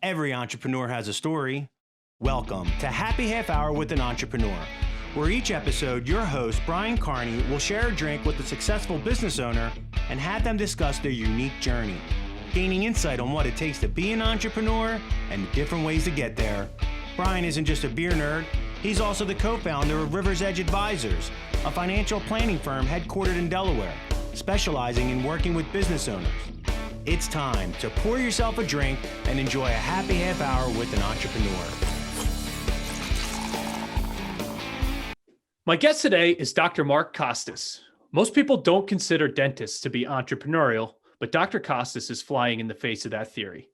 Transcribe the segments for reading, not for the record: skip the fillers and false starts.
Every entrepreneur has a story. Welcome to Happy Half Hour with an Entrepreneur, where each episode your host, Brian Carney, will share a drink with a successful business owner and have them discuss their unique journey, gaining insight on what it takes to be an entrepreneur and the different ways to get there. Brian isn't just a beer nerd, he's also the co-founder of River's Edge Advisors, a financial planning firm headquartered in Delaware, specializing in working with business owners. It's time to pour yourself a drink and enjoy a happy half hour with an entrepreneur. My guest today is Dr. Mark Costes. Most people don't consider dentists to be entrepreneurial, but Dr. Costes is flying in the face of that theory.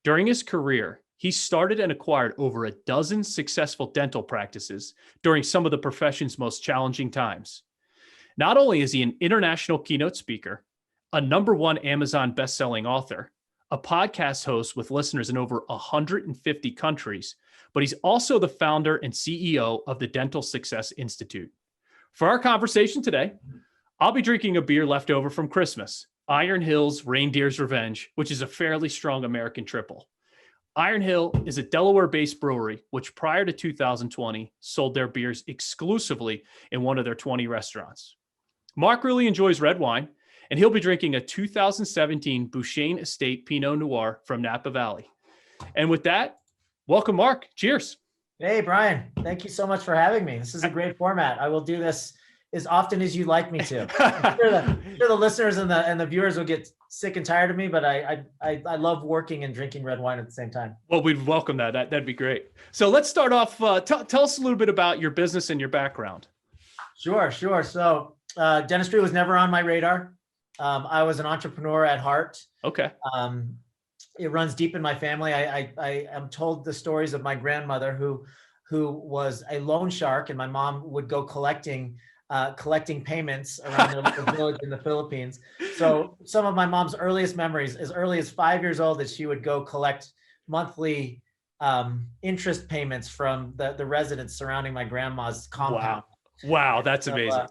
During his career, he started and acquired over a dozen successful dental practices during some of the profession's most challenging times. Not only is he an international keynote speaker, a #1 Amazon best-selling author, a podcast host with listeners in over 150 countries, but he's also the founder and CEO of the Dental Success Institute. For our conversation today, I'll be drinking a beer left over from Christmas, Iron Hill's Reindeer's Revenge, which is a fairly strong American triple. Iron Hill is a Delaware-based brewery, which prior to 2020 sold their beers exclusively in one of their 20 restaurants. Mark really enjoys red wine, and he'll be drinking a 2017 Bouchain Estate Pinot Noir from Napa Valley. And with that, welcome, Mark. Cheers. Hey, Brian. Thank you so much for having me. This is a great format. I will do this as often as you'd like me to. I'm sure the listeners and the viewers will get sick and tired of me, but I love working and drinking red wine at the same time. Well, we'd welcome that. That'd be great. So let's start off. Tell us a little bit about your business and your background. Sure. So dentistry was never on my radar. I was an entrepreneur at heart. Okay. It runs deep in my family. I am told the stories of my grandmother who was a loan shark, and my mom would go collecting payments around their little village in the Philippines. So some of my mom's earliest memories, as early as 5 years old, that she would go collect monthly interest payments from the residents surrounding my grandma's compound. Wow, that's amazing.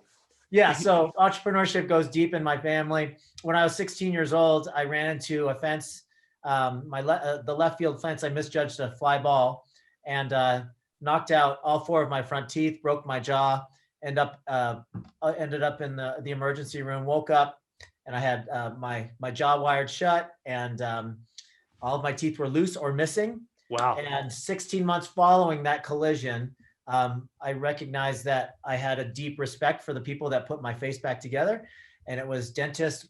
So entrepreneurship goes deep in my family. When I was 16 years old, I ran into a fence, the left field fence. I misjudged a fly ball and knocked out all 4 of my front teeth, broke my jaw, ended up in the emergency room, woke up, and I had my jaw wired shut, and all of my teeth were loose or missing. Wow. And 16 months following that collision, I recognized that I had a deep respect for the people that put my face back together. And it was dentists,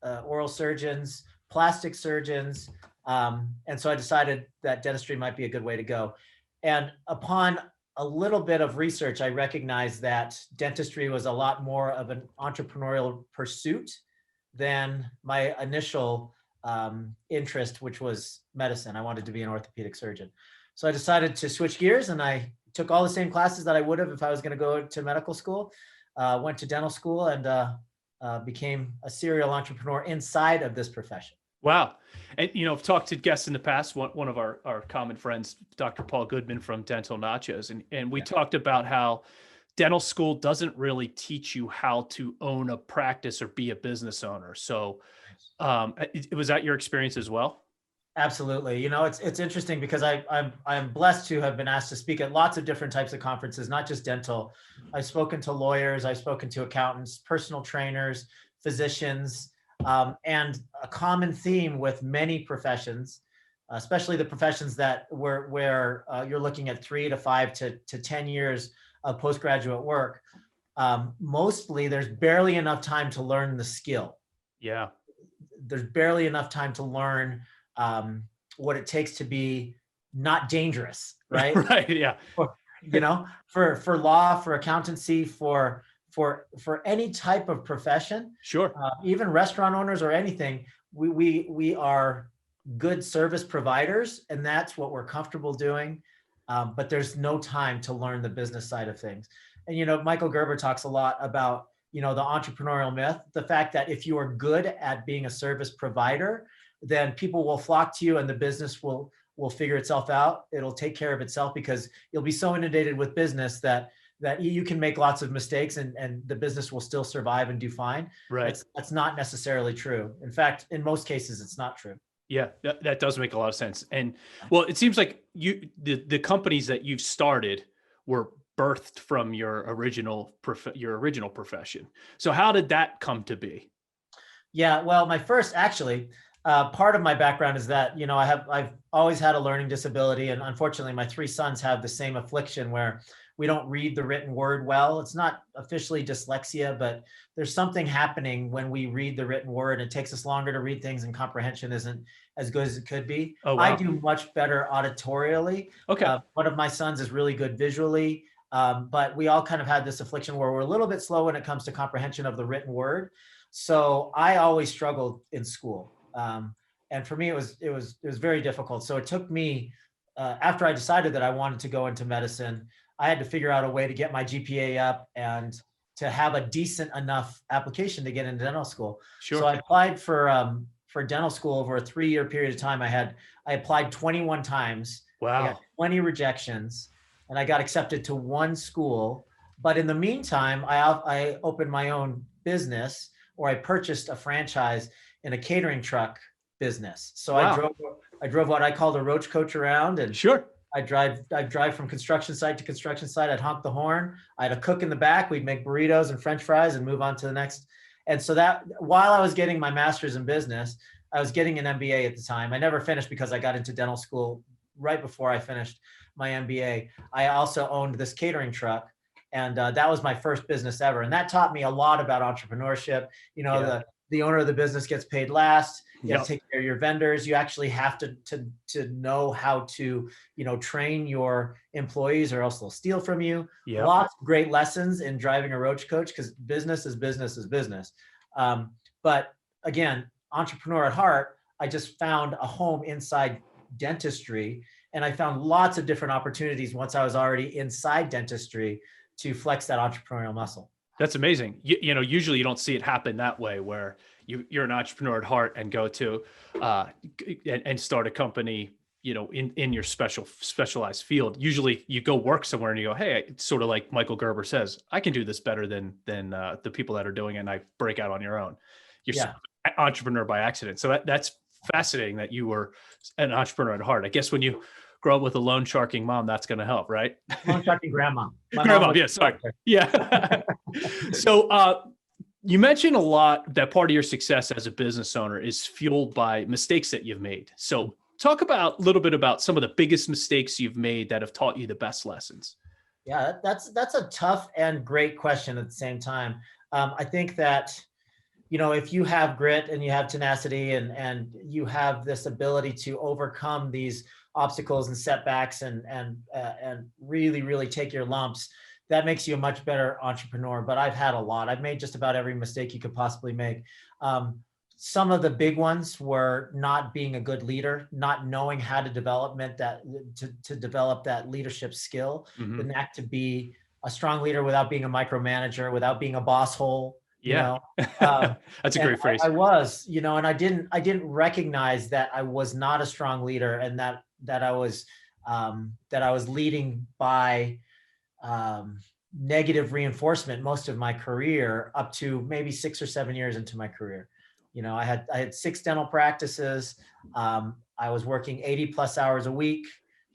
oral surgeons, plastic surgeons. And so I decided that dentistry might be a good way to go. And upon a little bit of research, I recognized that dentistry was a lot more of an entrepreneurial pursuit than my initial interest, which was medicine. I wanted to be an orthopedic surgeon. So I decided to switch gears, and I took all the same classes that I would have if I was going to go to medical school, went to dental school, and became a serial entrepreneur inside of this profession. Wow. And, I've talked to guests in the past, one of our common friends, Dr. Paul Goodman from Dental Nachos. And we talked about how dental school doesn't really teach you how to own a practice or be a business owner. So was that your experience as well? Absolutely. It's interesting because I'm blessed to have been asked to speak at lots of different types of conferences, not just dental. I've spoken to lawyers, I've spoken to accountants, personal trainers, physicians, and a common theme with many professions, especially the professions that where you're looking at 3 to 5 to 10 years of postgraduate work. Mostly there's barely enough time to learn the skill. Yeah. There's barely enough time to learn what it takes to be not dangerous, right? Right. Yeah. For law, for accountancy, for any type of profession. Sure. Even restaurant owners or anything, we are good service providers, and that's what we're comfortable doing. But there's no time to learn the business side of things. And Michael Gerber talks a lot about the entrepreneurial myth, the fact that if you are good at being a service provider, then people will flock to you and the business will figure itself out. It'll take care of itself because you'll be so inundated with business that you can make lots of mistakes and the business will still survive and do fine. Right. That's not necessarily true. In fact, in most cases, it's not true. Yeah, that does make a lot of sense. And well, it seems like the companies that you've started were birthed from your original profession. So how did that come to be? Yeah, well, my first actually, part of my background is that, I've always had a learning disability, and unfortunately my three sons have the same affliction where we don't read the written word well. It's not officially dyslexia, but there's something happening when we read the written word. It takes us longer to read things, and comprehension isn't as good as it could be. Oh, I wow. do much better auditorially. Okay. One of my sons is really good visually. But we all kind of had this affliction where we're a little bit slow when it comes to comprehension of the written word. So I always struggled in school. And for me, it was very difficult. So it took me, after I decided that I wanted to go into medicine, I had to figure out a way to get my GPA up and to have a decent enough application to get into dental school. Sure. So I applied for dental school over a 3-year period of time. I applied 21 times. Wow. I got 20 rejections, and I got accepted to one school. But in the meantime, I opened my own business, or I purchased a franchise in a catering truck business. So Wow. I drove what I called a roach coach around, and Sure. I'd drive from construction site to construction site. I'd honk the horn. I had a cook in the back. We'd make burritos and French fries and move on to the next. And so that while I was getting my master's in business, I was getting an MBA at the time. I never finished because I got into dental school right before I finished my MBA. I also owned this catering truck, and that was my first business ever. And that taught me a lot about entrepreneurship. Yeah. The owner of the business gets paid last. You have Yep. to take care of your vendors. You actually have to know how to, train your employees, or else they'll steal from you. Yep. Lots of great lessons in driving a roach coach, because business is business is business. But again, entrepreneur at heart, I just found a home inside dentistry, and I found lots of different opportunities once I was already inside dentistry to flex that entrepreneurial muscle. That's amazing. Usually you don't see it happen that way, where you're an entrepreneur at heart and go to and start a company, in your specialized field. Usually you go work somewhere and you go, hey, it's sort of like Michael Gerber says, I can do this better than the people that are doing it, and I break out on your own. You're an entrepreneur by accident. So that's fascinating that you were an entrepreneur at heart. I guess when you grow up with a loan sharking mom, that's going to help, right? Loan sharking grandma. Grandma, yeah, sorry. Yeah. So you mentioned a lot that part of your success as a business owner is fueled by mistakes that you've made. So talk a little bit about some of the biggest mistakes you've made that have taught you the best lessons. Yeah, that's a tough and great question at the same time. I think that, if you have grit and you have tenacity and you have this ability to overcome these obstacles and setbacks and really, really take your lumps, that makes you a much better entrepreneur. But I've had a lot. I've made just about every mistake you could possibly make. Some of the big ones were not being a good leader, not knowing how to develop that leadership skill, Mm-hmm. the knack to be a strong leader without being a micromanager, without being a boss hole. Yeah. That's a great phrase. I was, and I didn't recognize that I was not a strong leader, and that I was leading by negative reinforcement most of my career, up to maybe 6 or 7 years into my career. I had 6 dental practices. I was working 80 plus hours a week.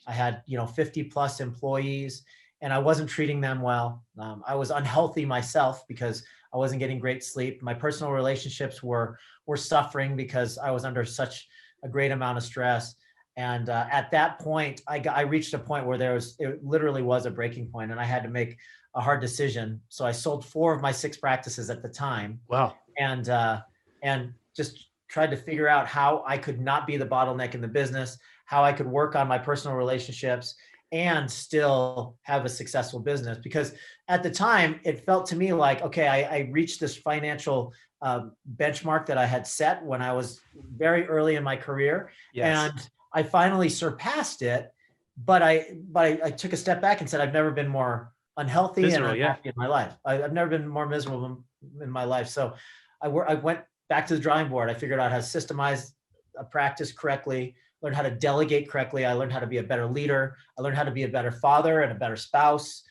I had 50 plus employees, and I wasn't treating them well. I was unhealthy myself because I wasn't getting great sleep. My personal relationships were suffering because I was under such a great amount of stress. And at that point, I reached a point where it literally was a breaking point, and I had to make a hard decision. So I sold 4 of my 6 practices at the time. Wow. And just tried to figure out how I could not be the bottleneck in the business, how I could work on my personal relationships and still have a successful business. Because at the time, it felt to me like, okay, I reached this financial benchmark that I had set when I was very early in my career. Yes. And I finally surpassed it, but I took a step back and said, I've never been more unhealthy and unhappy in my life. I've never been more miserable in my life. So I went back to the drawing board. I figured out how to systemize a practice correctly, learned how to delegate correctly. I learned how to be a better leader. I learned how to be a better father and a better spouse.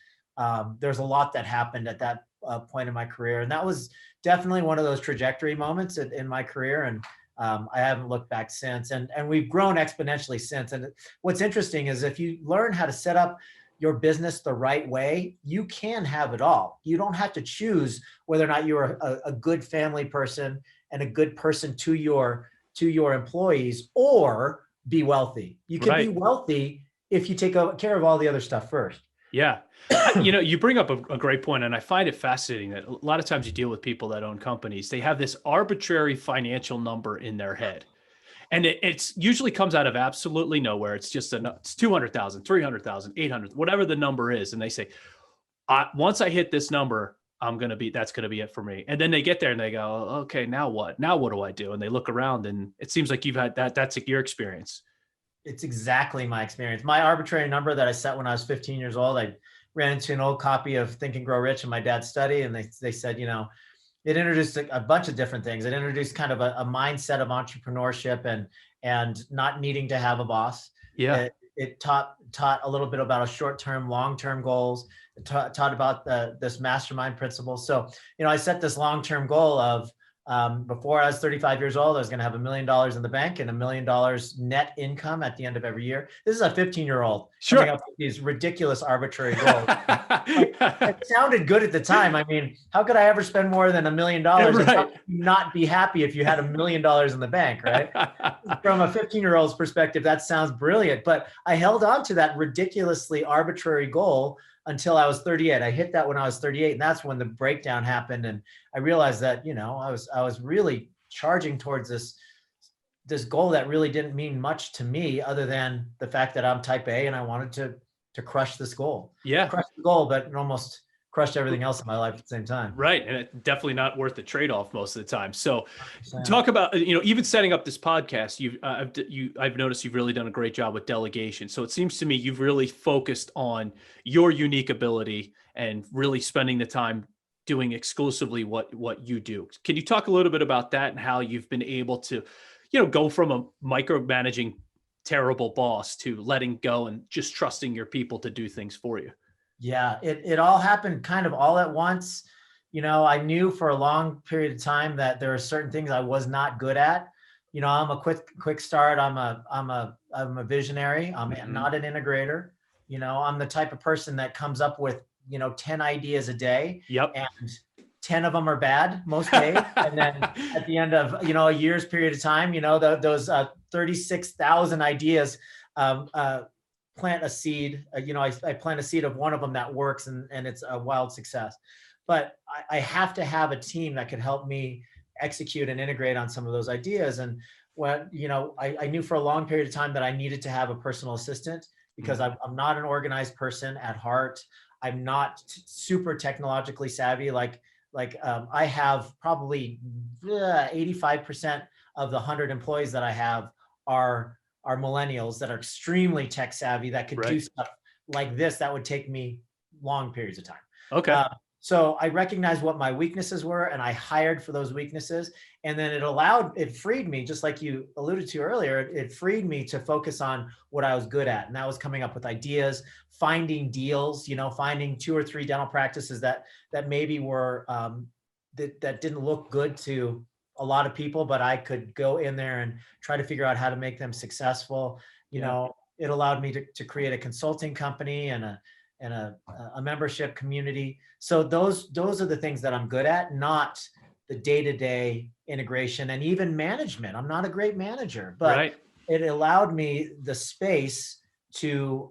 There's a lot that happened at that point in my career. And that was definitely one of those trajectory moments in my career. And I haven't looked back since, and we've grown exponentially since. And what's interesting is if you learn how to set up your business the right way, you can have it all. You don't have to choose whether or not you're a good family person and a good person to your employees, or be wealthy. You can be wealthy if you take care of all the other stuff first. Yeah. You bring up a great point, and I find it fascinating that a lot of times you deal with people that own companies. They have this arbitrary financial number in their head, and it's usually comes out of absolutely nowhere. It's just it's 200,000, 300,000, 800, whatever the number is. And they say, once I hit this number, that's going to be it for me. And then they get there and they go, okay, now what? Now what do I do? And they look around, and it seems like you've had that's your experience. It's exactly my experience. My arbitrary number that I set when I was 15 years old, I ran into an old copy of Think and Grow Rich in my dad's study. And they said, it introduced a bunch of different things. It introduced kind of a mindset of entrepreneurship and not needing to have a boss. Yeah. It taught a little bit about short-term, long-term goals. It taught about this mastermind principle. So, I set this long-term goal of, before I was 35 years old, I was going to have $1 million in the bank and $1 million net income at the end of every year. This is a 15-year-old coming up with these ridiculous arbitrary goals. It sounded good at the time. I mean, how could I ever spend more than $1 million and not be happy if you had $1 million in the bank, right? From a 15-year-old's perspective, that sounds brilliant. But I held on to that ridiculously arbitrary goal until I was 38. I hit that when I was 38, and that's when the breakdown happened. And I realized that, I was really charging towards this goal that really didn't mean much to me, other than the fact that I'm type A and I wanted to crush this goal. Yeah. Crush the goal, but it almost crushed everything else in my life at the same time. Right. And it's definitely not worth the trade-off most of the time. So 100%. Talk about, even setting up this podcast, I've noticed you've really done a great job with delegation. So it seems to me you've really focused on your unique ability and really spending the time doing exclusively what you do. Can you talk a little bit about that and how you've been able to, go from a micromanaging terrible boss to letting go and just trusting your people to do things for you? Yeah, it all happened kind of all at once. I knew for a long period of time that there are certain things I was not good at. I'm a quick start. I'm a visionary. I'm not an integrator. I'm the type of person that comes up with, 10 ideas a day. Yep. And 10 of them are bad most days. And then at the end of, a year's period of time, those 36,000 ideas, plant a seed, I plant a seed of one of them that works and it's a wild success. But I have to have a team that can help me execute and integrate on some of those ideas. And when, I knew for a long period of time that I needed to have a personal assistant, because I'm not an organized person at heart. I'm not super technologically savvy. I have probably 85% of the 100 employees that I have are millennials that are extremely tech savvy, that could do stuff like this that would take me long periods of time. Okay. So I recognized what my weaknesses were, and I hired for those weaknesses. And then it freed me, just like you alluded to earlier, it freed me to focus on what I was good at. And that was coming up with ideas, finding deals, finding 2 or 3 dental practices that maybe were, that didn't look good to a lot of people, but I could go in there and try to figure out how to make them successful. It allowed me to create a consulting company and a membership community. So those are the things that I'm good at, not the day-to-day integration and even management. I'm not a great manager, but it allowed me the space to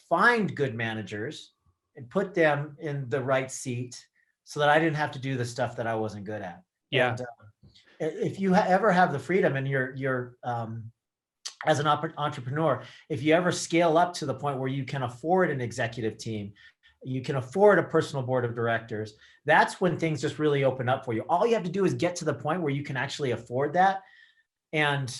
find good managers and put them in the right seat so that I didn't have to do the stuff that I wasn't good at. Yeah. And if you ever have the freedom and you're as an entrepreneur, if you ever scale up to the point where you can afford an executive team, you can afford a personal board of directors, that's when things just really open up for you. All you have to do is get to the point where you can actually afford that. And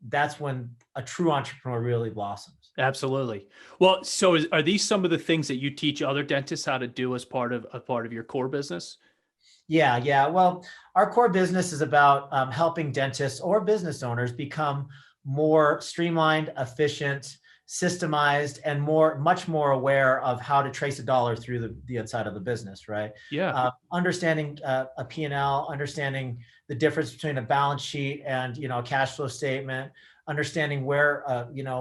that's when a true entrepreneur really blossoms. Absolutely. Well, so are these some of the things that you teach other dentists how to do as part of your core business? Yeah. Well, our core business is about helping dentists or business owners become more streamlined, efficient, systemized, and much more aware of how to trace a dollar through the inside of the business, right? Yeah. Understanding a P&L, understanding the difference between a balance sheet and, a cash flow statement, understanding where,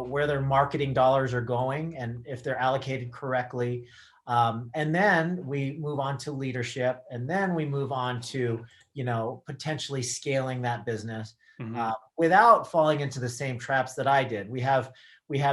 where their marketing dollars are going and if they're allocated correctly. And then we move on to leadership, and then we move on to, potentially scaling that business without falling into the same traps that I did. We have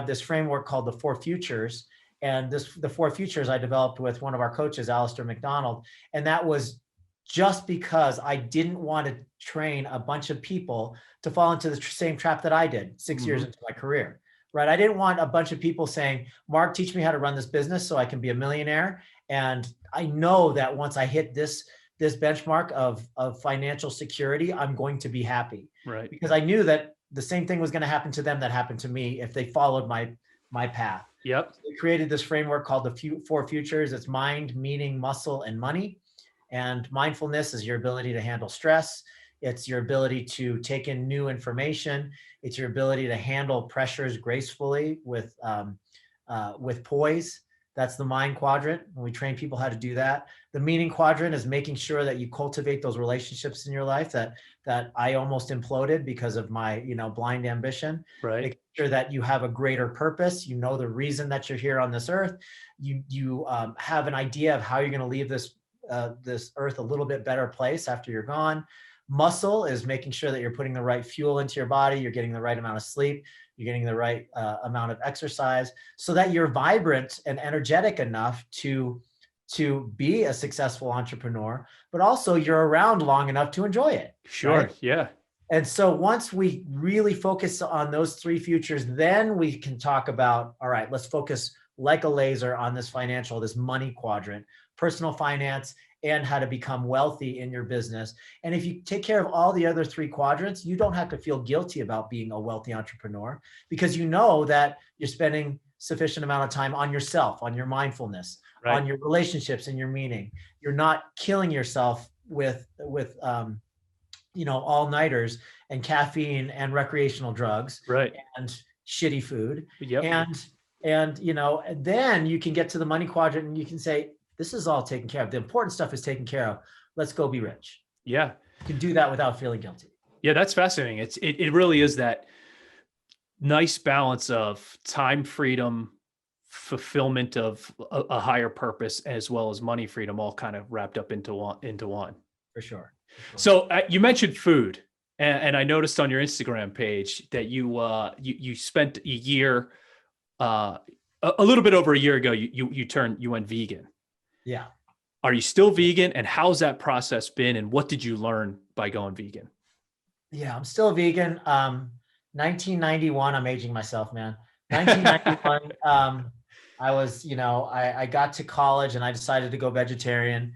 this framework called the 4 Futures, and the 4 Futures I developed with one of our coaches, Alistair McDonald, and that was just because I didn't want to train a bunch of people to fall into the same trap that I did 6 years into my career. Right. I didn't want a bunch of people saying, Mark, teach me how to run this business so I can be a millionaire. And I know that once I hit this benchmark of financial security, I'm going to be happy. Right. Because I knew that the same thing was going to happen to them that happened to me if they followed my path. Yep. So we created this framework called the 4 Futures. It's mind, meaning, muscle, and money. And mindfulness is your ability to handle stress. It's your ability to take in new information. It's your ability to handle pressures gracefully with poise. That's the mind quadrant. And we train people how to do that. The meaning quadrant is making sure that you cultivate those relationships in your life that I almost imploded because of my, blind ambition. Right. Making sure that you have a greater purpose. You know the reason that you're here on this earth. You have an idea of how you're going to leave this earth a little bit better place after you're gone. Muscle is making sure that you're putting the right fuel into your body, you're getting the right amount of sleep, you're getting the right amount of exercise so that you're vibrant and energetic enough to be a successful entrepreneur, but also you're around long enough to enjoy it. Sure. Right? Yeah. And so once we really focus on those 3 futures, then we can talk about, all right, let's focus like a laser on this money quadrant, personal finance, and how to become wealthy in your business. And if you take care of all the other 3 quadrants, you don't have to feel guilty about being a wealthy entrepreneur because you know that you're spending sufficient amount of time on yourself, on your mindfulness, Right. on your relationships and your meaning. You're not killing yourself with all-nighters and caffeine and recreational drugs, Right. and shitty food. Yep. And then you can get to the money quadrant and you can say, this is all taken care of. The important stuff is taken care of. Let's go be rich. Yeah. You can do that without feeling guilty. Yeah, that's fascinating. It really is that nice balance of time freedom, fulfillment of a higher purpose, as well as money freedom, all kind of wrapped up into one. For sure. So you mentioned food, and I noticed on your Instagram page that you spent a year, a little bit over a year ago, you went vegan. Yeah. Are you still vegan? And how's that process been? And what did you learn by going vegan? Yeah, I'm still vegan. 1991, I'm aging myself, man. 1991, I was, I got to college and I decided to go vegetarian,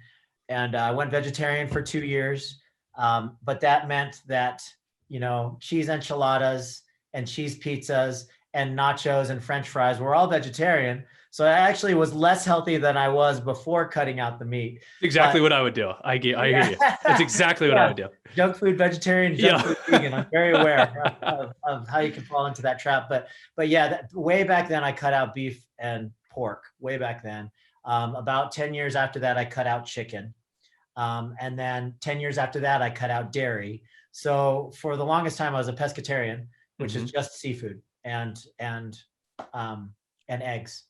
and I went vegetarian for 2 years. But that meant that, cheese enchiladas and cheese pizzas and nachos and French fries were all vegetarian. So I actually was less healthy than I was before cutting out the meat. Exactly what I would do. I hear you. That's exactly what I would do. Junk food vegetarian, junk food vegan. I'm very aware of how you can fall into that trap. But yeah, way back then I cut out beef and pork. Way back then. About 10 years after that, I cut out chicken. And then 10 years after that, I cut out dairy. So for the longest time, I was a pescatarian, which is just seafood and eggs.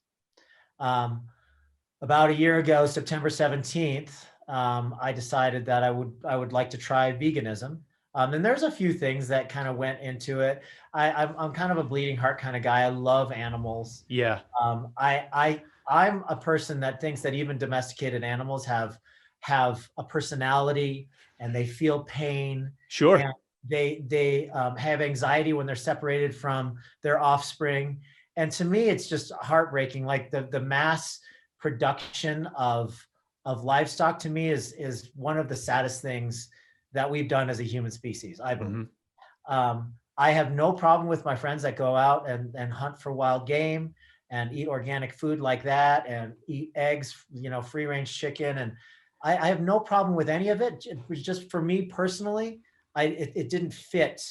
About a year ago, September 17th, I decided that I would like to try veganism. And there's a few things that kind of went into it. I'm kind of a bleeding heart kind of guy. I love animals. Yeah. I'm a person that thinks that even domesticated animals have a personality and they feel pain. Sure. And they have anxiety when they're separated from their offspring. And to me, it's just heartbreaking. Like the mass production of livestock to me is one of the saddest things that we've done as a human species, I believe. I have no problem with my friends that go out and hunt for wild game and eat organic food like that and eat eggs, free range chicken. And I have no problem with any of it. It was just for me personally, it didn't fit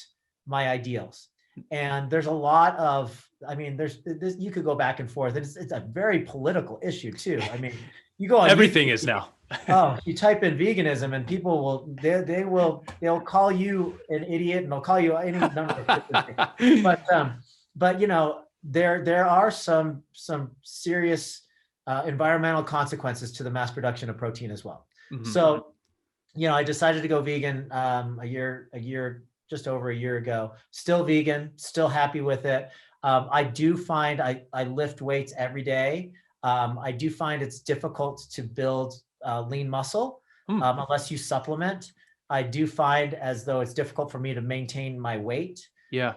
my ideals. And there's a lot of, I mean, there's this, you could go back and forth. It's a very political issue too. I mean, you go on Everything YouTube, is now. oh, you type in veganism and people will, they'll call you an idiot and they'll call you any number of different things. But you know, there are some serious environmental consequences to the mass production of protein as well. Mm-hmm. So, you know, I decided to go vegan just over a year ago. Still vegan, still happy with it. I do find I lift weights every day. I do find it's difficult to build lean muscle unless you supplement. I do find as though it's difficult for me to maintain my weight. Yeah.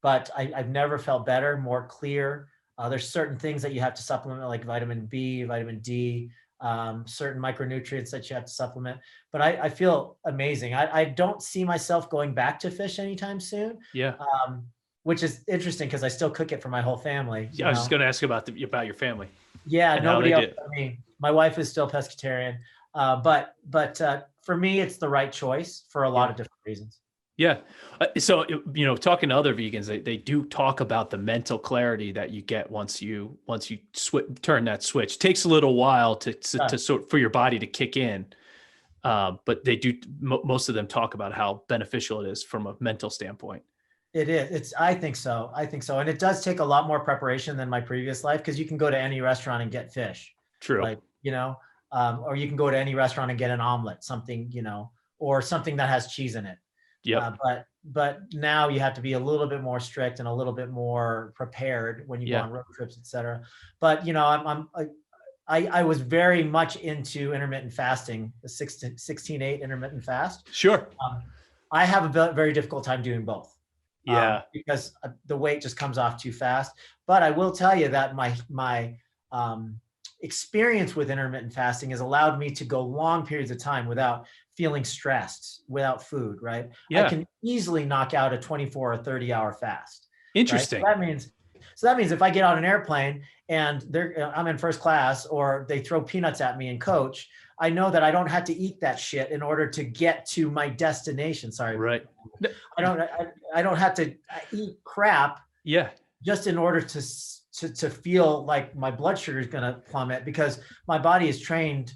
But I've never felt better, more clear. There's certain things that you have to supplement, like vitamin B, vitamin D, certain micronutrients that you have to supplement. But I feel amazing. I don't see myself going back to fish anytime soon. Yeah. Which is interesting because I still cook it for my whole family. Yeah, I was just going to ask about your family. Yeah, nobody else. I mean, my wife is still pescatarian, but for me, it's the right choice for a lot of different reasons. Yeah. So, you know, talking to other vegans, they do talk about the mental clarity that you get once you turn that switch. It takes a little while to sort for your body to kick in. But they do, most of them talk about how beneficial it is from a mental standpoint. It is. I think so. And it does take a lot more preparation than my previous life, because you can go to any restaurant and get fish. True. Like, you know, or you can go to any restaurant and get an omelet, something, you know, or something that has cheese in it. Yeah. But now you have to be a little bit more strict and a little bit more prepared when you go on road trips, et cetera. But, you know, I was very much into intermittent fasting, the 16-8 intermittent fast. Sure. I have a very difficult time doing both. Yeah. Because the weight just comes off too fast. But I will tell you that my experience with intermittent fasting has allowed me to go long periods of time without feeling stressed, without food, right? Yeah. I can easily knock out a 24 or 30-hour fast. Interesting. Right? So that means if I get on an airplane and I'm in first class, or they throw peanuts at me and coach, I know that I don't have to eat that shit in order to get to my destination. Sorry. Right. I don't have to eat crap. Yeah. Just in order to feel like my blood sugar is going to plummet, because my body is trained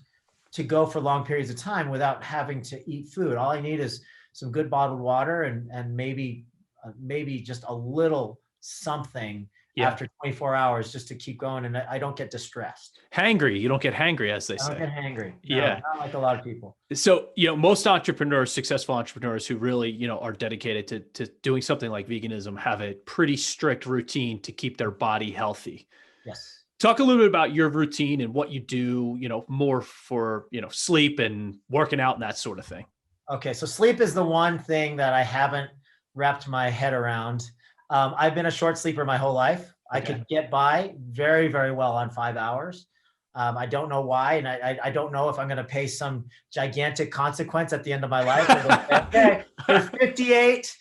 to go for long periods of time without having to eat food. All I need is some good bottled water and maybe just a little something after 24 hours just to keep going. And I don't get distressed. Hangry. You don't get hangry, as they say. I don't get hangry. No, Yeah. not like a lot of people. So, you know, most entrepreneurs, successful entrepreneurs who really, you know, are dedicated to doing something like veganism have a pretty strict routine to keep their body healthy. Yes. Talk a little bit about your routine and what you do, you know, more for, you know, sleep and working out and that sort of thing. Okay. So sleep is the one thing that I haven't wrapped my head around. I've been a short sleeper my whole life. I could get by very, very well on 5 hours. I don't know why. And I don't know if I'm going to pay some gigantic consequence at the end of my life. Okay, you're 58,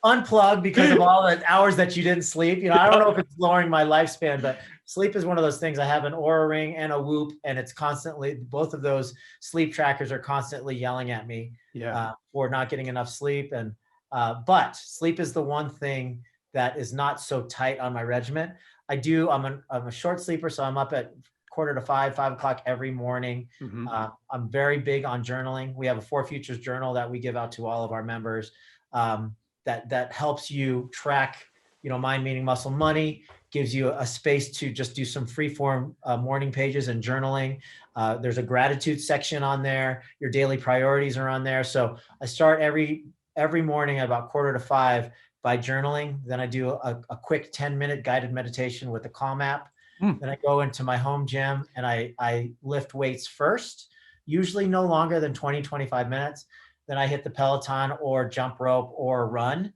unplug because of all the hours that you didn't sleep. You know, I don't know if it's lowering my lifespan, but sleep is one of those things. I have an Oura Ring and a Whoop, and it's constantly, both of those sleep trackers are constantly yelling at me for not getting enough sleep. And but sleep is the one thing that is not so tight on my regimen. I'm a short sleeper, so I'm up at 4:45, 5 o'clock every morning. Mm-hmm. I'm very big on journaling. We have a 4 Futures journal that we give out to all of our members that helps you track, you know, mind, meaning, muscle, money, gives you a space to just do some free form morning pages and journaling. There's a gratitude section on there. Your daily priorities are on there. So I start every morning at about 4:45 by journaling. Then I do a quick 10-minute guided meditation with the Calm app. Then I go into my home gym and I lift weights first, usually no longer than 20, 25 minutes. Then I hit the Peloton or jump rope or run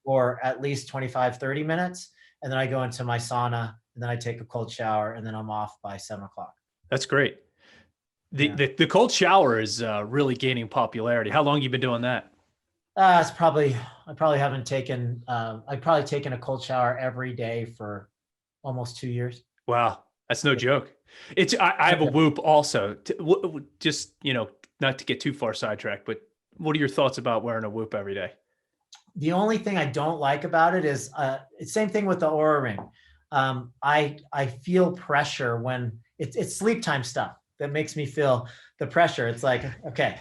for at least 25, 30 minutes. And then I go into my sauna, and then I take a cold shower, and then I'm off by 7 o'clock. That's great. The cold shower is really gaining popularity. How long have you been doing that? I've probably taken a cold shower every day for almost 2 years. Wow. That's no joke. I have a Whoop also. Just, you know, not to get too far sidetracked, but what are your thoughts about wearing a Whoop every day? The only thing I don't like about it is it's same thing with the Oura Ring. I feel pressure when it's sleep time stuff that makes me feel the pressure. It's like, okay,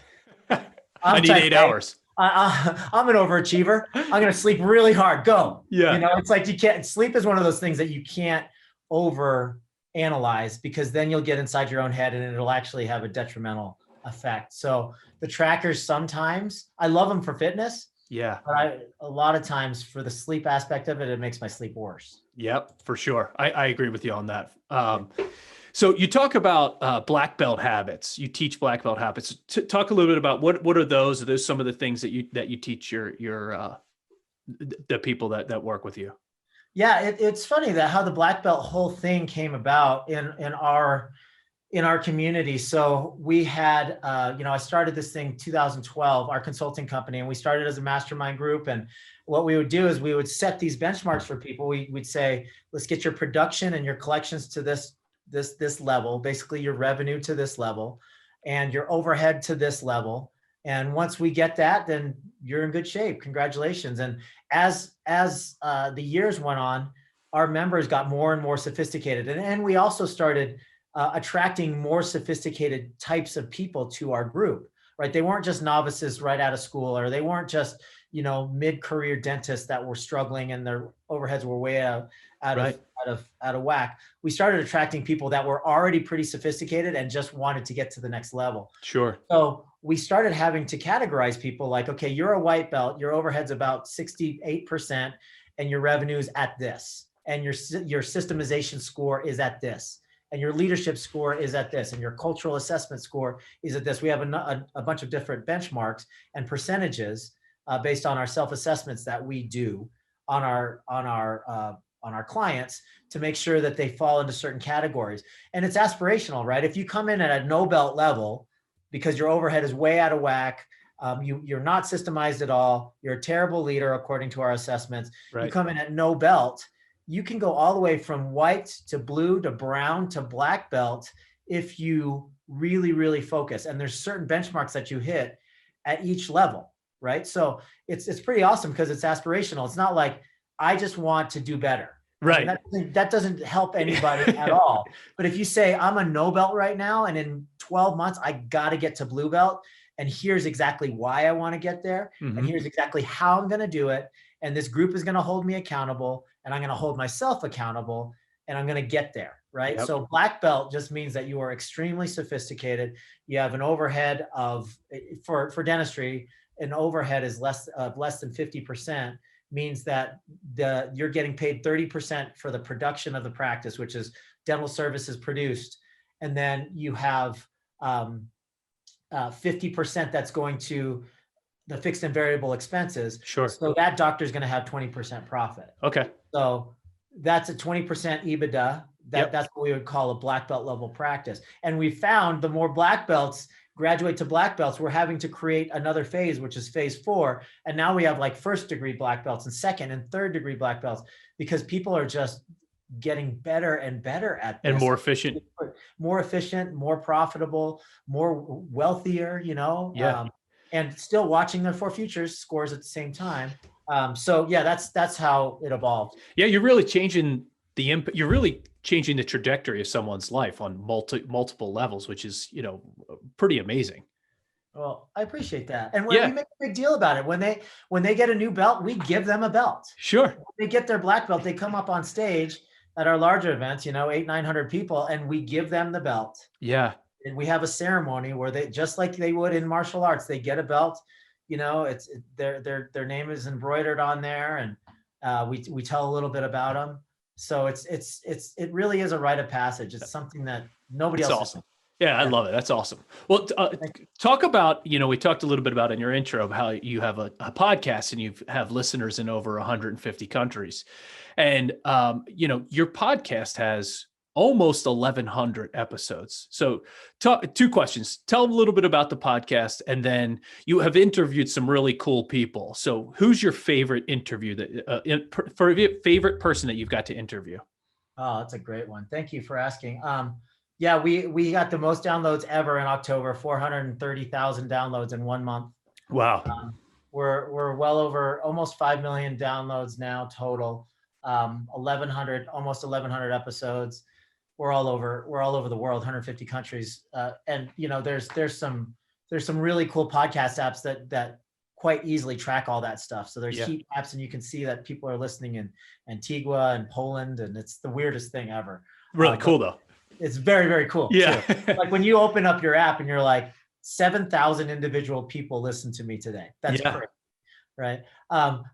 I need 8 hours. I'm an overachiever. I'm going to sleep really hard. Go. Yeah. You know, it's like you can't, sleep is one of those things that you can't over analyze, because then you'll get inside your own head and it'll actually have a detrimental effect. So the trackers, sometimes I love them for fitness. Yeah. But a lot of times for the sleep aspect of it, it makes my sleep worse. Yep, for sure. I agree with you on that. So you talk about black belt habits. You teach black belt habits. Talk a little bit about what are those? Are those some of the things that you teach the people that work with you? Yeah, it's funny that how the black belt whole thing came about in our community. So we had, I started this thing 2012, our consulting company, and we started as a mastermind group. And what we would do is we would set these benchmarks for people. We'd say, let's get your production and your collections to this level, basically your revenue to this level, and your overhead to this level. And once we get that, then you're in good shape. Congratulations. And as the years went on, our members got more and more sophisticated. And we also started attracting more sophisticated types of people to our group, right? They weren't just novices right out of school, or they weren't just, mid-career dentists that were struggling and their overheads were way out of whack. We started attracting people that were already pretty sophisticated and just wanted to get to the next level. Sure. So we started having to categorize people like, okay, you're a white belt, your overhead's about 68%, and your revenue is at this, and your systemization score is at this, and your leadership score is at this, and your cultural assessment score is at this. We have a bunch of different benchmarks and percentages based on our self-assessments that we do on our clients to make sure that they fall into certain categories. And it's aspirational, right? If you come in at a no belt level because your overhead is way out of whack, you're not systemized at all, you're a terrible leader according to our assessments, right. You come in at no belt, you can go all the way from white to blue to brown to black belt if you really, really focus. And there's certain benchmarks that you hit at each level, right? So it's pretty awesome because it's aspirational. It's not like, I just want to do better. Right. That doesn't help anybody at all. But if you say, I'm a no belt right now, and in 12 months, I got to get to blue belt, and here's exactly why I want to get there, and here's exactly how I'm going to do it, and this group is going to hold me accountable, and I'm going to hold myself accountable, and I'm going to get there, right? Yep. So black belt just means that you are extremely sophisticated. You have an overhead of, for dentistry, an overhead is less than 50%. Means that you're getting paid 30% for the production of the practice, which is dental services produced. And then you have 50% that's going to the fixed and variable expenses. Sure. So that doctor is going to have 20% profit. Okay. So that's a 20% EBITDA. That's what we would call a black belt level practice. And we found the more black belts graduate to black belts, we're having to create another phase, which is phase 4. And now we have like 1st degree black belts and 2nd and 3rd degree black belts, because people are just getting better and better at this. And more efficient, more profitable, more wealthier, and still watching their 4 futures scores at the same time. So yeah, that's how it evolved. Yeah. You're really changing the impact. You're really changing the trajectory of someone's life on multiple levels, which is, pretty amazing. Well, I appreciate that. And we make a big deal about it. When they get a new belt, we give them a belt. Sure. When they get their black belt, they come up on stage at our larger events, 800-900 people, and we give them the belt. Yeah. And we have a ceremony where they, just like they would in martial arts, they get a belt, it's their name is embroidered on there, and we tell a little bit about them. So it really is a rite of passage. It's something that nobody else. Awesome. Yeah, I love it. That's awesome. Well, talk about, we talked a little bit about in your intro how you have a podcast and you have listeners in over 150 countries. And, your podcast has almost 1,100 episodes. So 2 questions. Tell them a little bit about the podcast, and then you have interviewed some really cool people. So who's your favorite interview favorite person that you've got to interview? Oh, that's a great one. Thank you for asking. Yeah, we got the most downloads ever in October, 430,000 downloads in 1 month. Wow. We're well over almost 5 million downloads now total. 1,100, almost 1,100 episodes. We're all over the world, 150 countries. And there's some really cool podcast apps that quite easily track all that stuff. So there's heat apps, and you can see that people are listening in Antigua and Poland, and it's the weirdest thing ever. Really cool though. It's very, very cool. Yeah. Too. Like when you open up your app and you're like, 7,000 individual people listen to me today. That's great, right?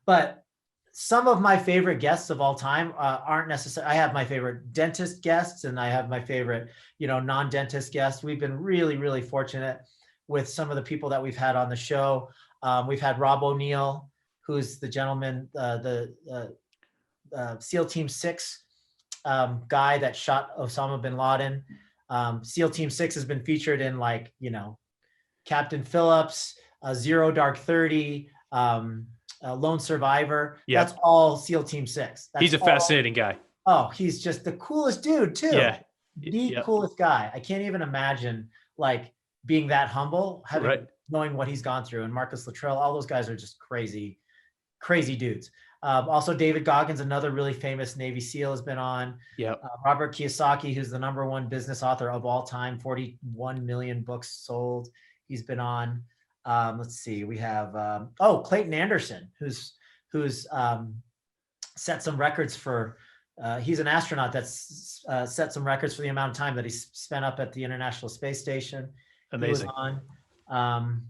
But some of my favorite guests of all time aren't necessarily. I have my favorite dentist guests, and I have my favorite, non-dentist guests. We've been really, really fortunate with some of the people that we've had on the show. We've had Rob O'Neill, who's the gentleman, the SEAL Team 6 guy that shot Osama bin Laden. SEAL Team 6 has been featured in Captain Phillips, Zero Dark 30, Lone Survivor. Yep. That's all SEAL Team 6. He's a fascinating guy. Oh, he's just the coolest dude too. Yeah. The coolest guy. I can't even imagine being that humble, knowing what he's gone through. And Marcus Luttrell, all those guys are just crazy, crazy dudes. Also, David Goggins, another really famous Navy SEAL, has been on. Robert Kiyosaki, who's the #1 business author of all time, 41 million books sold. He's been on. Let's see, we have Clayton Anderson, who's set some records for. He's an astronaut that's set some records for the amount of time that he's spent up at the International Space Station. Amazing. He was on.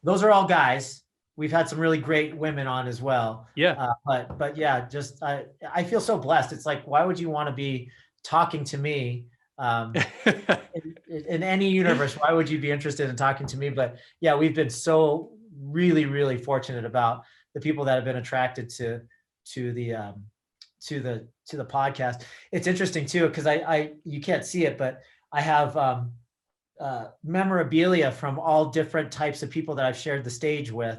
Those are all guys. We've had some really great women on as well. Yeah. But yeah, just I feel so blessed. It's like, why would you want to be talking to me? In any universe, why would you be interested in talking to me? But yeah, we've been so really, really fortunate about the people that have been attracted to the podcast. It's interesting too, because you can't see it, but I have memorabilia from all different types of people that I've shared the stage with.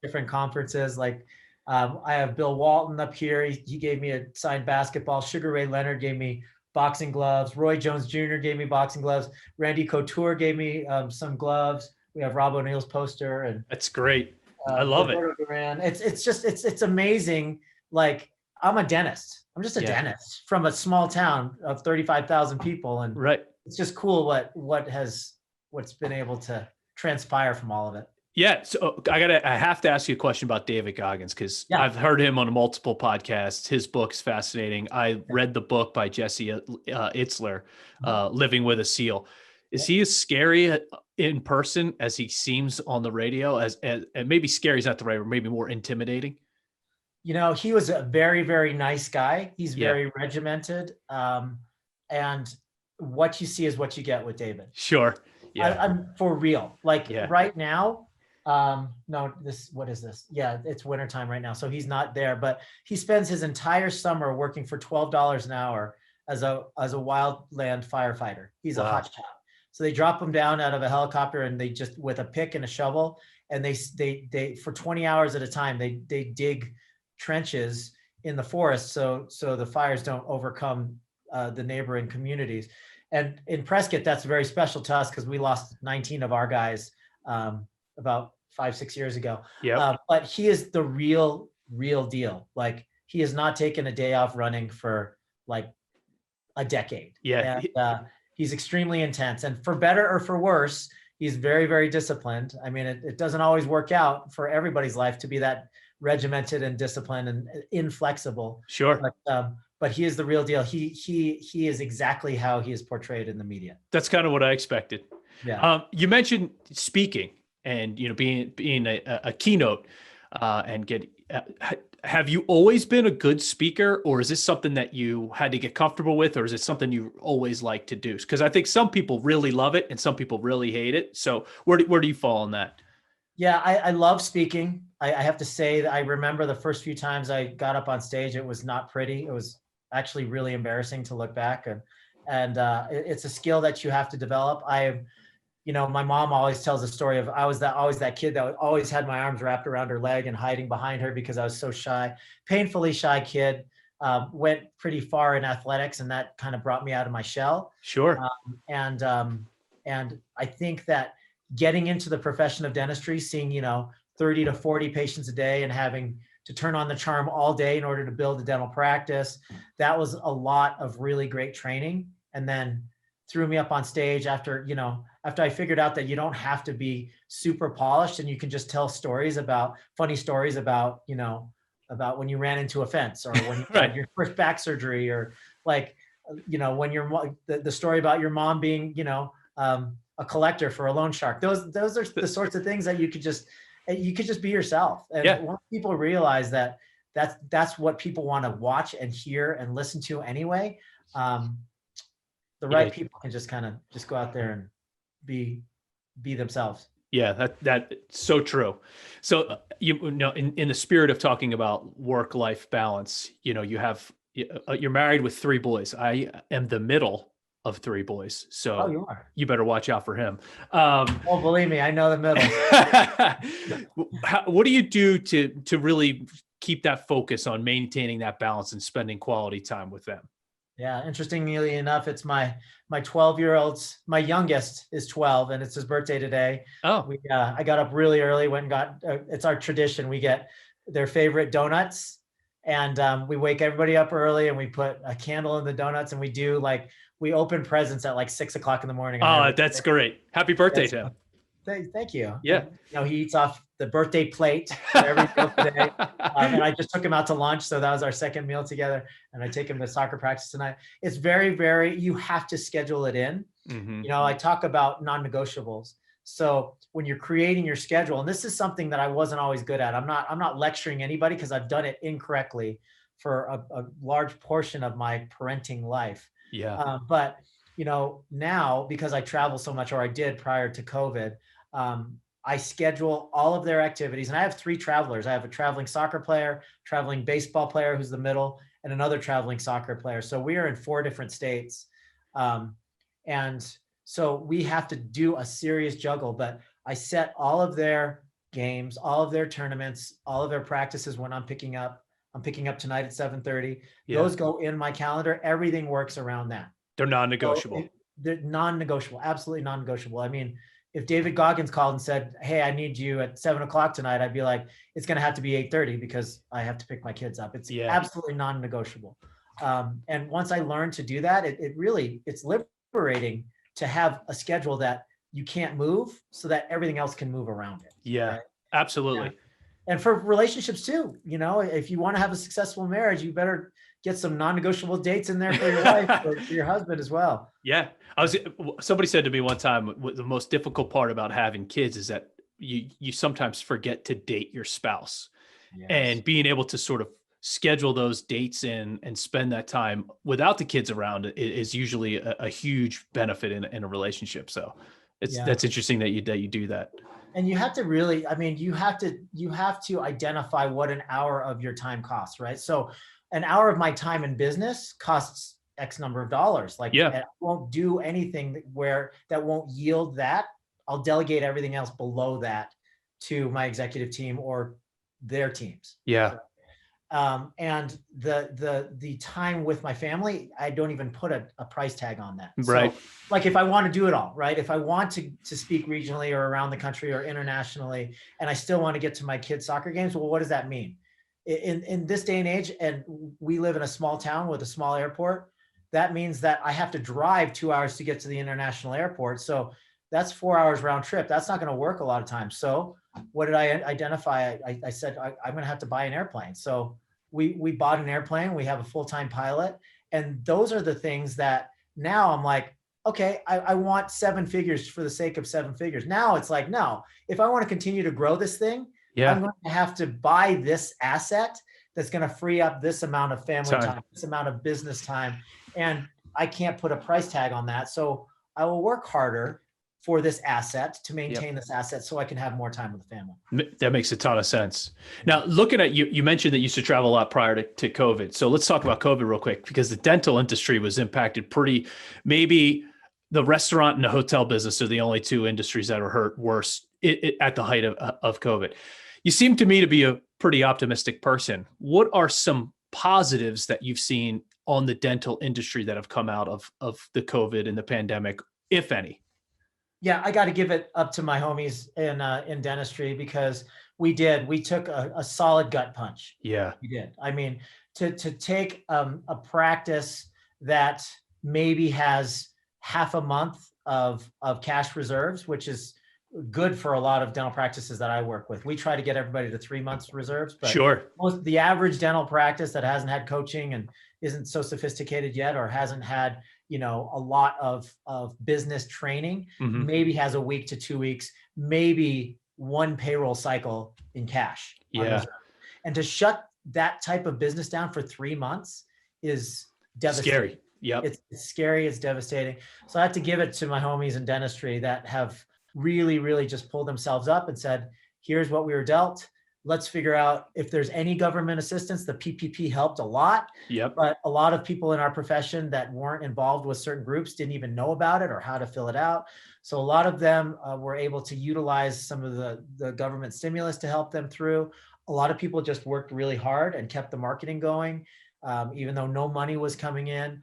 Different conferences. Like I have Bill Walton up here. He gave me a signed basketball. Sugar Ray Leonard gave me boxing gloves. Roy Jones Jr. gave me boxing gloves. Randy Couture gave me some gloves. We have Rob O'Neill's poster, and that's great. I love it. Duran. It's amazing. Like, I'm a dentist. I'm just a dentist from a small town of 35,000 people, and it's just cool what's been able to transpire from all of it. Yeah. So I have to ask you a question about David Goggins, because I've heard him on multiple podcasts. His book's fascinating. I read the book by Jesse Itzler, Living with a SEAL. Is he as scary in person as he seems on the radio? As and maybe scary is not the right word, maybe more intimidating? He was a very, very nice guy. He's very regimented. And what you see is what you get with David. Sure. Yeah. I'm for real. Right now, what is this? Yeah, it's wintertime right now. So he's not there, but he spends his entire summer working for $12 an hour as a wildland firefighter. He's a hot shot. So they drop him down out of a helicopter, and they just, with a pick and a shovel, and they for 20 hours at a time, they dig trenches in the forest so the fires don't overcome the neighboring communities. And in Prescott, that's very special to us because we lost 19 of our guys about 5-6 years ago. But he is the real deal. Like, he has not taken a day off running for like a decade. And, he's extremely intense, and for better or for worse, he's very, very disciplined. I mean, it doesn't always work out for everybody's life to be that regimented and disciplined and inflexible. Sure. But he is the real deal. He is exactly how he is portrayed in the media. That's kind of what I expected. Yeah. You mentioned speaking and being a keynote and have you always been a good speaker, or is this something that you had to get comfortable with, or is it something you always like to do? Because I think some people really love it and some people really hate it. So where do you fall on that? Yeah, I love speaking. I have to say that I remember the first few times I got up on stage, it was not pretty. It was actually really embarrassing to look back, and it's a skill that you have to develop. My mom always tells the story of I was always that kid that always had my arms wrapped around her leg and hiding behind her because I was so shy, painfully shy kid. Went pretty far in athletics, and that kind of brought me out of my shell. Sure. And I think that getting into the profession of dentistry, seeing 30 to 40 patients a day and having to turn on the charm all day in order to build a dental practice. That was a lot of really great training. And then threw me up on stage after I figured out that you don't have to be super polished and you can just tell funny stories about when you ran into a fence or when you had your first back surgery, or like, when the story about your mom being, a collector for a loan shark. Those are the sorts of things that you could just be yourself. And once people realize that that's what people want to watch and hear and listen to anyway, the right people can just go out there and be themselves. Yeah, that's so true. So in the spirit of talking about work-life balance, you're married with 3 boys. I am the middle of 3 boys, so you better watch out for him. Oh, believe me, I know the middle. What do you do to really keep that focus on maintaining that balance and spending quality time with them? Yeah, interestingly enough, it's my 12-year-old's, my youngest is 12 and it's his birthday today. Oh, I got up really early, went and got, it's our tradition. We get their favorite donuts and we wake everybody up early and we put a candle in the donuts and we open presents at like 6 o'clock in the morning. Oh, that's great. Happy birthday to him. Thank you. Yeah. He eats off the birthday plate every meal today. And I just took him out to lunch. So that was our second meal together. And I take him to soccer practice tonight. It's very, very, you have to schedule it in. Mm-hmm. I talk about non-negotiables. So when you're creating your schedule, and this is something that I wasn't always good at. I'm not lecturing anybody because I've done it incorrectly for a large portion of my parenting life. Yeah. But now because I travel so much, or I did prior to COVID, I schedule all of their activities, and I have 3 travelers. I have a traveling soccer player, traveling baseball player, who's the middle, and another traveling soccer player. So we are in 4 different states. And so we have to do a serious juggle, but I set all of their games, all of their tournaments, all of their practices when I'm picking up tonight at 7:30. Yeah. Those go in my calendar. Everything works around that. They're non-negotiable. So they're non-negotiable, absolutely non-negotiable. I mean, if David Goggins called and said, "Hey, I need you at 7 o'clock tonight," I'd be like, "It's going to have to be 8:30 because I have to pick my kids up." It's absolutely non-negotiable. And once I learned to do that, it's liberating to have a schedule that you can't move so that everything else can move around it. Yeah, right? absolutely. Yeah. And for relationships too, if you want to have a successful marriage, you better get some non-negotiable dates in there for your wife or for your husband as well. Yeah. Somebody said to me one time, the most difficult part about having kids is that you sometimes forget to date your spouse. Yes. And being able to sort of schedule those dates in and spend that time without the kids around is usually a huge benefit in a relationship. So that's interesting that you do that. And you have to really, you have to identify what an hour of your time costs, right? So an hour of my time in business costs X number of dollars. I won't do anything that won't yield that. I'll delegate everything else below that to my executive team or their teams. Yeah. And the time with my family, I don't even put a price tag on that. Right. So, if I want to do it all, right? If I want to speak regionally or around the country or internationally, and I still want to get to my kids' soccer games, well, what does that mean? In this day and age, and we live in a small town with a small airport, that means that I have to drive 2 hours to get to the international airport. So that's 4 hours round trip. That's not going to work a lot of times. So what did I identify? I said, I'm going to have to buy an airplane. So we bought an airplane. We have a full-time pilot. And those are the things that now I'm like, okay, I want 7 figures for the sake of 7 figures. Now it's like, no, if I want to continue to grow this thing, I'm going to have to buy this asset that's going to free up this amount of family time, this amount of business time. And I can't put a price tag on that. So I will work harder for this asset to maintain this asset so I can have more time with the family. That makes a ton of sense. Now, looking at you mentioned that you used to travel a lot prior to COVID. So let's talk about COVID real quick, because the dental industry was impacted maybe the restaurant and the hotel business are the only 2 industries that are hurt worse at the height of COVID. You seem to me to be a pretty optimistic person. What are some positives that you've seen on the dental industry that have come out of the COVID and the pandemic, if any? Yeah, I got to give it up to my homies in dentistry, because We did. We took a solid gut punch. Yeah. We did. I mean, to take a practice that maybe has half a month of cash reserves, which is good for a lot of dental practices that I work with. We try to get everybody to 3 months reserves, but Sure. the average dental practice that hasn't had coaching and isn't so sophisticated yet, or hasn't had, a lot of business training, Mhm. maybe has a week to 2 weeks, maybe one payroll cycle in cash. On Yeah. reserve. And to shut that type of business down for 3 months is devastating. Scary. Yep. It's scary. It's devastating. So I have to give it to my homies in dentistry that have really, really just pulled themselves up and said, here's what we were dealt. Let's figure out if there's any government assistance. The PPP helped a lot, Yep. but a lot of people in our profession that weren't involved with certain groups didn't even know about it or how to fill it out. So a lot of them were able to utilize some of the government stimulus to help them through. A lot of people just worked really hard and kept the marketing going, even though no money was coming in.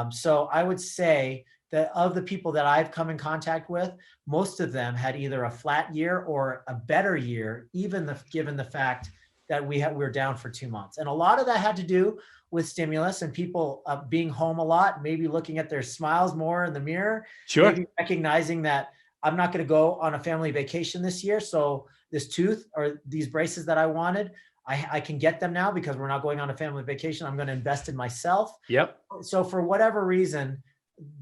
So I would say that of the people that I've come in contact with, most of them had either a flat year or a better year, given the fact that we were down for 2 months. And a lot of that had to do with stimulus and people being home a lot, maybe looking at their smiles more in the mirror, Sure. maybe recognizing that I'm not going to go on a family vacation this year. So this tooth or these braces that I wanted, I can get them now because we're not going on a family vacation. I'm going to invest in myself. Yep. So for whatever reason,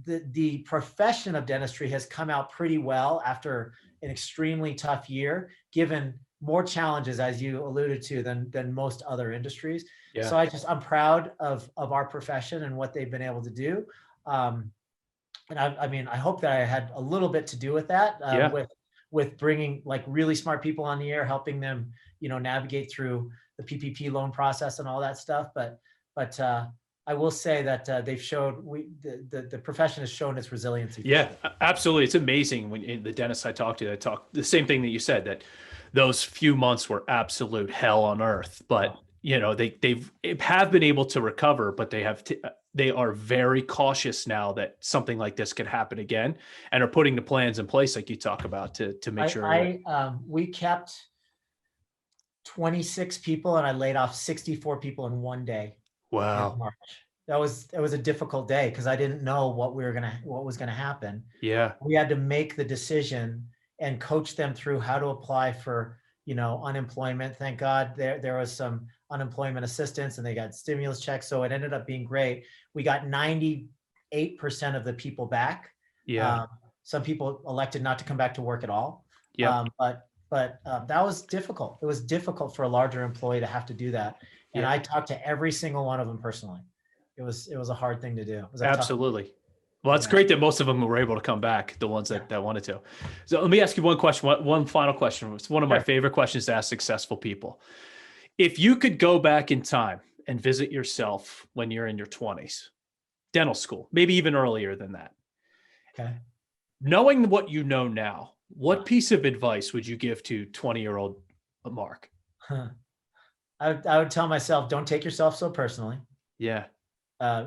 the profession of dentistry has come out pretty well after an extremely tough year, given more challenges, as you alluded to, than most other industries. Yeah. So I'm proud of our profession and what they've been able to do. And I hope that I had a little bit to do with that, with bringing like really smart people on the air, helping them, navigate through the PPP loan process and all that stuff. But I will say that they've showed the profession has shown its resiliency. Yeah, absolutely. It's amazing when the dentists I talked to, the same thing that you said, that those few months were absolute hell on earth, but they have been able to recover, but they are very cautious now that something like this could happen again, and are putting the plans in place like you talk about to make sure. We kept 26 people and I laid off 64 people in one day. Wow. March. It was a difficult day because I didn't know what was gonna happen. Yeah. We had to make the decision and coach them through how to apply for, unemployment. Thank God there was some unemployment assistance and they got stimulus checks. So it ended up being great. We got 98% of the people back. Yeah. Some people elected not to come back to work at all. Yeah. But that was difficult. It was difficult for a larger employee to have to do that. And I talked to every single one of them personally. It was a hard thing to do. It was absolutely. Well, it's great that most of them were able to come back, the ones that wanted to. So let me ask you one question, one final question. It's one of my favorite questions to ask successful people. If you could go back in time and visit yourself when you're in your 20s, dental school, maybe even earlier than that. Okay. Knowing what you know now, what piece of advice would you give to 20-year-old Mark? I would tell myself, don't take yourself so personally. Yeah.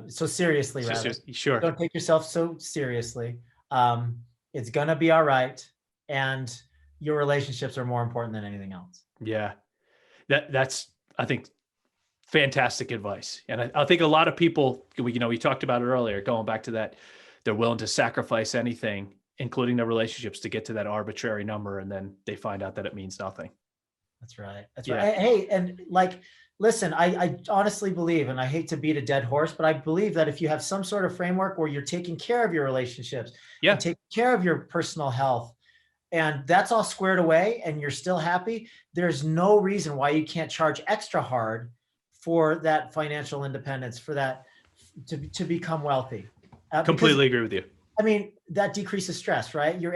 So seriously, rather. Sure. Don't take yourself so seriously. It's going to be all right. And your relationships are more important than anything else. Yeah. That's, I think, fantastic advice. And I think a lot of people, we talked about it earlier, going back to that, they're willing to sacrifice anything, including their relationships, to get to that arbitrary number. And then they find out that it means nothing. That's right. That's right. Hey, and listen, I honestly believe, and I hate to beat a dead horse, but I believe that if you have some sort of framework where you're taking care of your relationships, and taking care of your personal health, and that's all squared away and you're still happy, there's no reason why you can't charge extra hard for that financial independence, for that to become wealthy. Completely agree with you. I mean, that decreases stress, right? You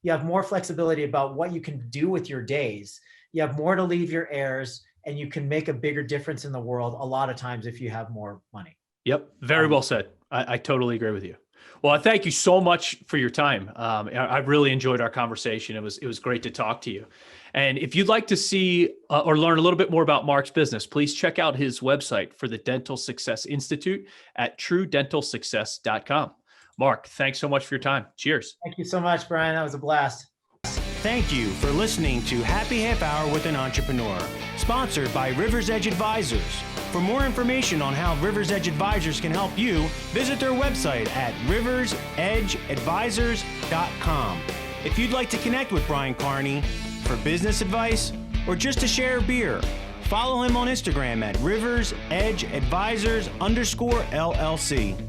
have more flexibility about what you can do with your days. You have more to leave your heirs, and you can make a bigger difference in the world a lot of times if you have more money. Yep. Very well said. I totally agree with you. Well, I thank you so much for your time. I really enjoyed our conversation. It was great to talk to you. And if you'd like to see or learn a little bit more about Mark's business, please check out his website for the Dental Success Institute at truedentalsuccess.com. Mark, thanks so much for your time. Cheers. Thank you so much, Brian. That was a blast. Thank you for listening to Happy Half Hour with an Entrepreneur, sponsored by Rivers Edge Advisors. For more information on how Rivers Edge Advisors can help you, visit their website at riversedgeadvisors.com. If you'd like to connect with Brian Carney for business advice or just to share a beer, follow him on Instagram at riversedgeadvisors_LLC.